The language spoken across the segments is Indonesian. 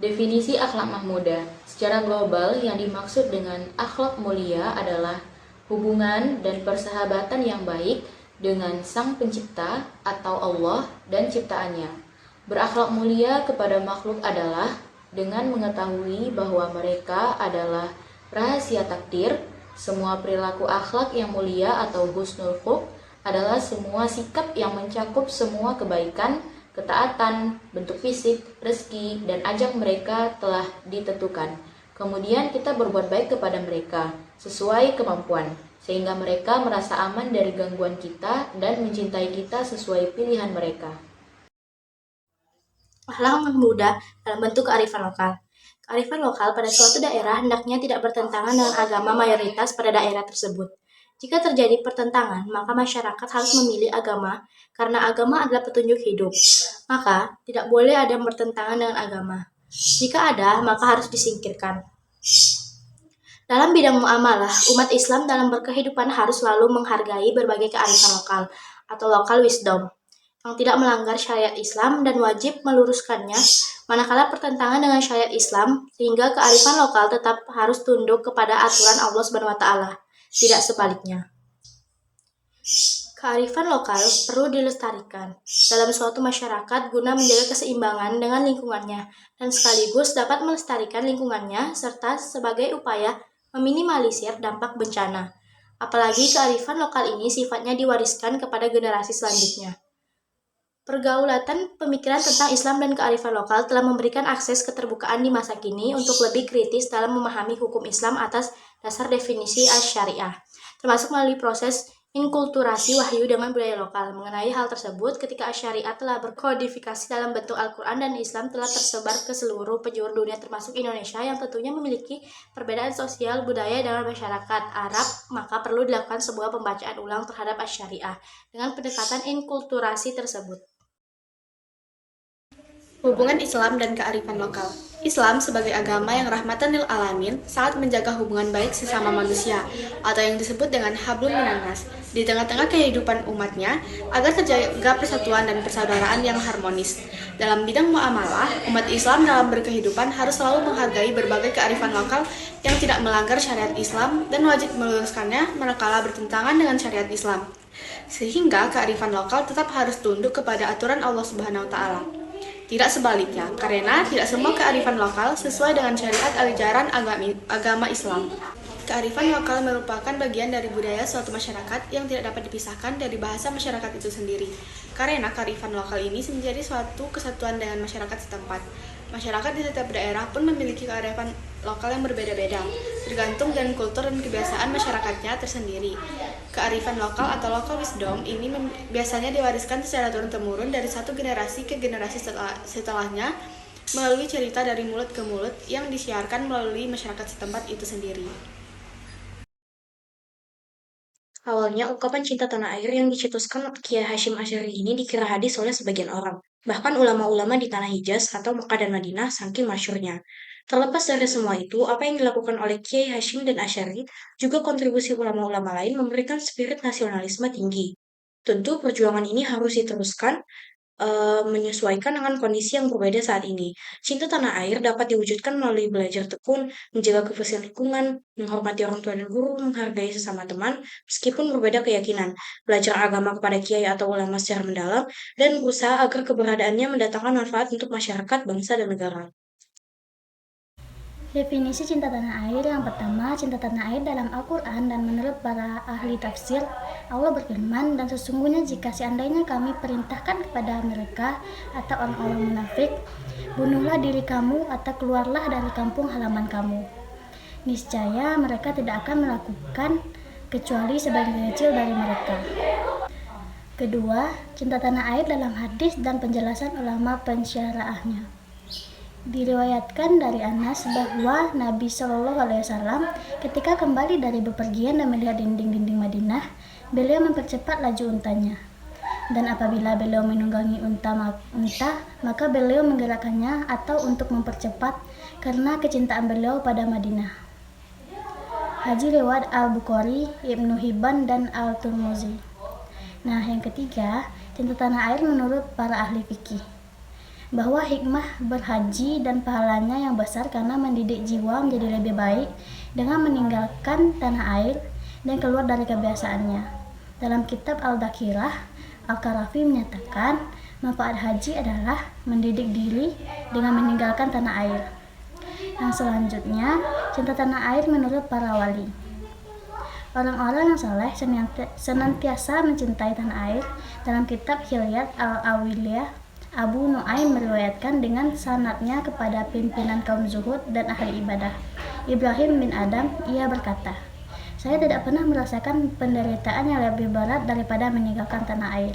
Definisi akhlak mahmudah. Secara global, yang dimaksud dengan akhlak mulia adalah hubungan dan persahabatan yang baik dengan Sang Pencipta atau Allah dan ciptaannya. Berakhlak mulia kepada makhluk adalah dengan mengetahui bahwa mereka adalah rahasia takdir. Semua perilaku akhlak yang mulia atau husnul khuluq adalah semua sikap yang mencakup semua kebaikan, ketaatan, bentuk fisik, rezeki, dan ajak mereka telah ditentukan. Kemudian kita berbuat baik kepada mereka sesuai kemampuan, sehingga mereka merasa aman dari gangguan kita dan mencintai kita sesuai pilihan mereka. Akhlak mahmudah dalam bentuk kearifan lokal. Kearifan lokal pada suatu daerah hendaknya tidak bertentangan dengan agama mayoritas pada daerah tersebut. Jika terjadi pertentangan, maka masyarakat harus memilih agama karena agama adalah petunjuk hidup. Maka, tidak boleh ada bertentangan dengan agama. Jika ada, maka harus disingkirkan. Dalam bidang muamalah, umat Islam dalam berkehidupan harus selalu menghargai berbagai kearifan lokal atau local wisdom yang tidak melanggar syariat Islam dan wajib meluruskannya manakala pertentangan dengan syariat Islam, sehingga kearifan lokal tetap harus tunduk kepada aturan Allah Subhanahu wa taala, tidak sebaliknya. Kearifan lokal perlu dilestarikan dalam suatu masyarakat guna menjaga keseimbangan dengan lingkungannya dan sekaligus dapat melestarikan lingkungannya serta sebagai upaya meminimalisir dampak bencana. Apalagi kearifan lokal ini sifatnya diwariskan kepada generasi selanjutnya. Pergaulatan pemikiran tentang Islam dan kearifan lokal telah memberikan akses keterbukaan di masa kini untuk lebih kritis dalam memahami hukum Islam atas dasar definisi asy-syariah, termasuk melalui proses inkulturasi wahyu dengan budaya lokal. Mengenai hal tersebut, ketika asy-syariah telah berkodifikasi dalam bentuk Al-Quran dan Islam telah tersebar ke seluruh penjuru dunia termasuk Indonesia yang tentunya memiliki perbedaan sosial budaya dengan masyarakat Arab, maka perlu dilakukan sebuah pembacaan ulang terhadap asy-syariah dengan pendekatan inkulturasi tersebut. Hubungan Islam dan kearifan lokal. Islam sebagai agama yang rahmatan lil alamin sangat menjaga hubungan baik sesama manusia atau yang disebut dengan hablum minannas di tengah-tengah kehidupan umatnya agar terjaga persatuan dan persaudaraan yang harmonis. Dalam bidang muamalah, umat Islam dalam berkehidupan harus selalu menghargai berbagai kearifan lokal yang tidak melanggar syariat Islam dan wajib meluruskannya manakala bertentangan dengan syariat Islam. Sehingga kearifan lokal tetap harus tunduk kepada aturan Allah Subhanahu wa taala. Tidak sebaliknya, karena tidak semua kearifan lokal sesuai dengan syariat ajaran agama Islam. Kearifan lokal merupakan bagian dari budaya suatu masyarakat yang tidak dapat dipisahkan dari bahasa masyarakat itu sendiri. Karena kearifan lokal ini menjadi suatu kesatuan dengan masyarakat setempat. Masyarakat di setiap daerah pun memiliki kearifan lokal yang berbeda-beda, tergantung dengan kultur dan kebiasaan masyarakatnya tersendiri. Kearifan lokal atau local wisdom ini biasanya diwariskan secara turun-temurun dari satu generasi ke generasi setelahnya melalui cerita dari mulut ke mulut yang disiarkan melalui masyarakat setempat itu sendiri. Awalnya, ungkapan cinta tanah air yang dicetuskan Kiai Hashim Asy'ari ini dikira hadis oleh sebagian orang. Bahkan ulama-ulama di tanah Hijaz atau Mekah dan Madinah saking masyhurnya. Terlepas dari semua itu, apa yang dilakukan oleh Kiai Hashim dan Asy'ari juga kontribusi ulama-ulama lain memberikan spirit nasionalisme tinggi. Tentu perjuangan ini harus diteruskan menyesuaikan dengan kondisi yang berbeda saat ini. Cinta tanah air dapat diwujudkan melalui belajar tekun, menjaga kebersihan lingkungan, menghormati orang tua dan guru, menghargai sesama teman, meskipun berbeda keyakinan, belajar agama kepada kiai atau ulama secara mendalam, dan berusaha agar keberadaannya mendatangkan manfaat untuk masyarakat, bangsa, dan negara. Definisi cinta tanah air yang pertama, cinta tanah air dalam Al-Quran dan menurut para ahli tafsir, Allah berfirman, dan sesungguhnya jika seandainya kami perintahkan kepada mereka atau orang-orang munafik, bunuhlah diri kamu atau keluarlah dari kampung halaman kamu. Niscaya mereka tidak akan melakukan kecuali sebagian kecil dari mereka. Kedua, cinta tanah air dalam hadis dan penjelasan ulama pensyarahnya. Diriwayatkan dari Anas bahwa Nabi Shallallahu Alaihi Wasallam ketika kembali dari bepergian dan melihat dinding-dinding Madinah, beliau mempercepat laju untanya. Dan apabila beliau menunggangi unta, maka beliau menggerakkannya atau untuk mempercepat karena kecintaan beliau pada Madinah. Haji riwayat Al-Bukhari, Ibnu Hibban, dan Al-Tirmidzi. Nah, yang ketiga, cinta tanah air menurut para ahli fikih. bahwa hikmah berhaji dan pahalanya yang besar karena mendidik jiwa menjadi lebih baik dengan meninggalkan tanah air dan keluar dari kebiasaannya. Dalam kitab Al-Dakirah, Al-Karafi menyatakan manfaat haji adalah mendidik diri dengan meninggalkan tanah air. Yang selanjutnya, cinta tanah air menurut para wali. Orang-orang yang saleh senantiasa mencintai tanah air. Dalam kitab Hilyat Al-Awliyah, Abu Nuaim meriwayatkan dengan sanadnya kepada pimpinan kaum zuhud dan ahli ibadah, Ibrahim bin Adam, ia berkata, "Saya tidak pernah merasakan penderitaan yang lebih berat daripada meninggalkan tanah air."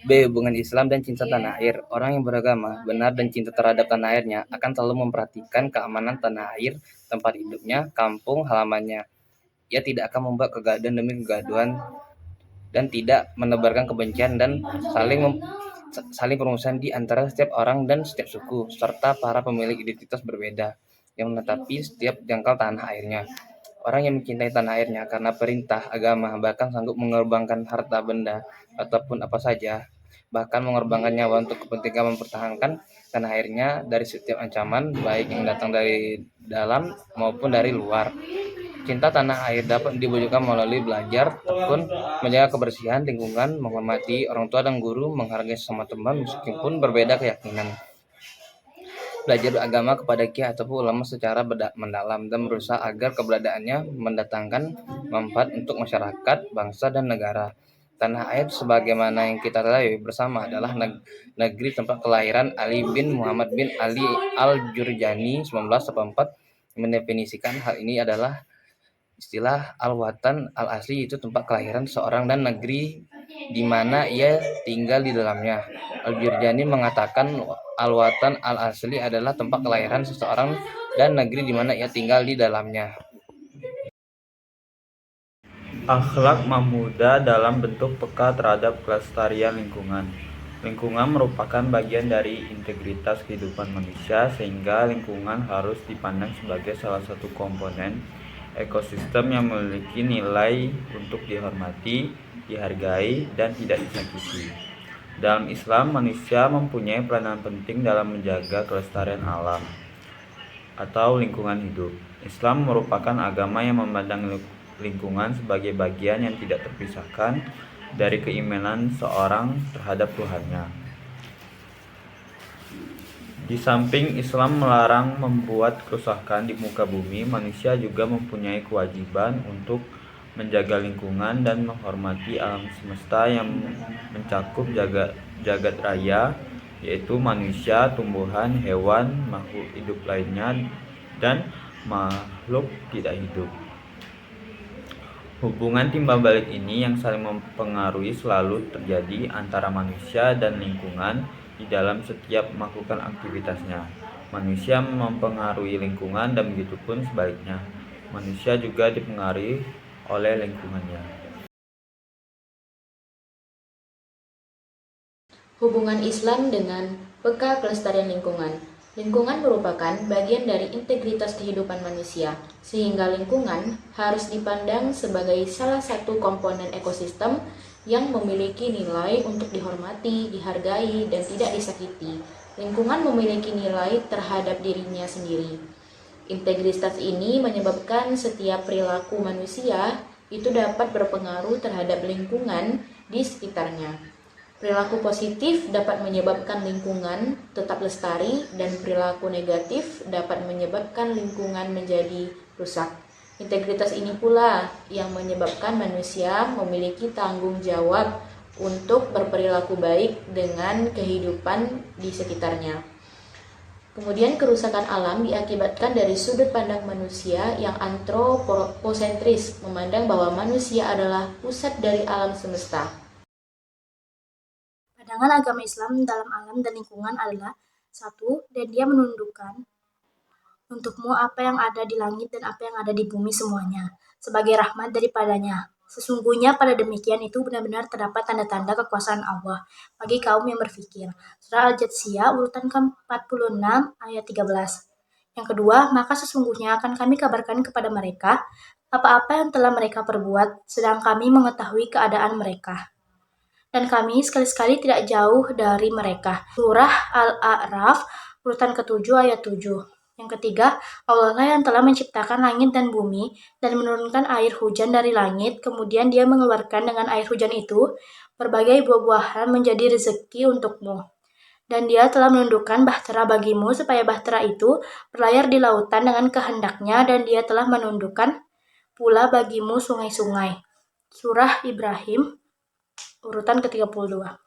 B. Hubungan Islam dan cinta tanah air. Orang yang beragama, benar dan cinta terhadap tanah airnya akan selalu memperhatikan keamanan tanah air, tempat hidupnya, kampung halamannya. Ia tidak akan membuat kegaduhan demi kegaduhan dan tidak menebarkan kebencian dan saling permusuhan di antara setiap orang dan setiap suku, serta para pemilik identitas berbeda yang menetapi setiap jangkal tanah airnya. Orang yang mencintai tanah airnya karena perintah agama bahkan sanggup mengorbankan harta benda ataupun apa saja, bahkan mengorbankan nyawa untuk kepentingan mempertahankan tanah airnya dari setiap ancaman, baik yang datang dari dalam maupun dari luar. Cinta tanah air dapat diwujudkan melalui belajar, tekun, menjaga kebersihan lingkungan, menghormati orang tua dan guru, menghargai sesama teman meskipun berbeda keyakinan. Belajar beragama kepada kiai ataupun ulama secara mendalam dan berusaha agar keberadaannya mendatangkan manfaat untuk masyarakat, bangsa, dan negara. Tanah air sebagaimana yang kita ketahui bersama adalah negeri tempat kelahiran Ali bin Muhammad bin Ali Al-Jurjani 1984. Mendefinisikan hal ini adalah istilah al-watan al-asli, yaitu tempat kelahiran seorang dan negeri di mana ia tinggal di dalamnya. Al-Jurjani mengatakan al-watan al-asli adalah tempat kelahiran seseorang dan negeri di mana ia tinggal di dalamnya. Akhlak Mahmudah dalam bentuk peka terhadap kelestarian lingkungan. Lingkungan merupakan bagian dari integritas kehidupan manusia, sehingga lingkungan harus dipandang sebagai salah satu komponen ekosistem yang memiliki nilai untuk dihormati, dihargai, dan tidak disakiti. Dalam Islam, manusia mempunyai peranan penting dalam menjaga kelestarian alam atau lingkungan hidup. Islam merupakan agama yang memandang lingkungan sebagai bagian yang tidak terpisahkan dari keimanan seorang terhadap Tuhannya. Di samping Islam melarang membuat kerusakan di muka bumi, manusia juga mempunyai kewajiban untuk menjaga lingkungan dan menghormati alam semesta yang mencakup jagat raya, yaitu manusia, tumbuhan, hewan, makhluk hidup lainnya, dan makhluk tidak hidup. Hubungan timbal balik ini yang saling mempengaruhi selalu terjadi antara manusia dan lingkungan di dalam setiap melakukan aktivitasnya. Manusia mempengaruhi lingkungan dan begitupun sebaliknya. Manusia juga dipengaruhi oleh lingkungannya. Hubungan Islam dengan peka kelestarian lingkungan. Lingkungan merupakan bagian dari integritas kehidupan manusia, sehingga lingkungan harus dipandang sebagai salah satu komponen ekosistem yang memiliki nilai untuk dihormati, dihargai, dan tidak disakiti. Lingkungan memiliki nilai terhadap dirinya sendiri. Integritas ini menyebabkan setiap perilaku manusia itu dapat berpengaruh terhadap lingkungan di sekitarnya. Perilaku positif dapat menyebabkan lingkungan tetap lestari, dan perilaku negatif dapat menyebabkan lingkungan menjadi rusak. Integritas ini pula yang menyebabkan manusia memiliki tanggung jawab untuk berperilaku baik dengan kehidupan di sekitarnya. Kemudian kerusakan alam diakibatkan dari sudut pandang manusia yang antroposentris, memandang bahwa manusia adalah pusat dari alam semesta. Pandangan agama Islam dalam alam dan lingkungan adalah satu, dan dia menundukkan untukmu apa yang ada di langit dan apa yang ada di bumi semuanya, sebagai rahmat daripadanya. Sesungguhnya pada demikian itu benar-benar terdapat tanda-tanda kekuasaan Allah bagi kaum yang berfikir. Surah Al-Jathiyah urutan ke-46 ayat 13. Yang kedua, maka sesungguhnya akan kami kabarkan kepada mereka apa-apa yang telah mereka perbuat, sedang kami mengetahui keadaan mereka. dan kami sekali-sekali tidak jauh dari mereka. Surah Al-A'raf, urutan ke-7 ayat 7. Yang ketiga, Allah lah yang telah menciptakan langit dan bumi dan menurunkan air hujan dari langit, kemudian Dia mengeluarkan dengan air hujan itu berbagai buah-buahan menjadi rezeki untukmu. Dan Dia telah menundukkan bahtera bagimu supaya bahtera itu berlayar di lautan dengan kehendaknya, dan Dia telah menundukkan pula bagimu sungai-sungai. Surah Ibrahim, urutan ke-32.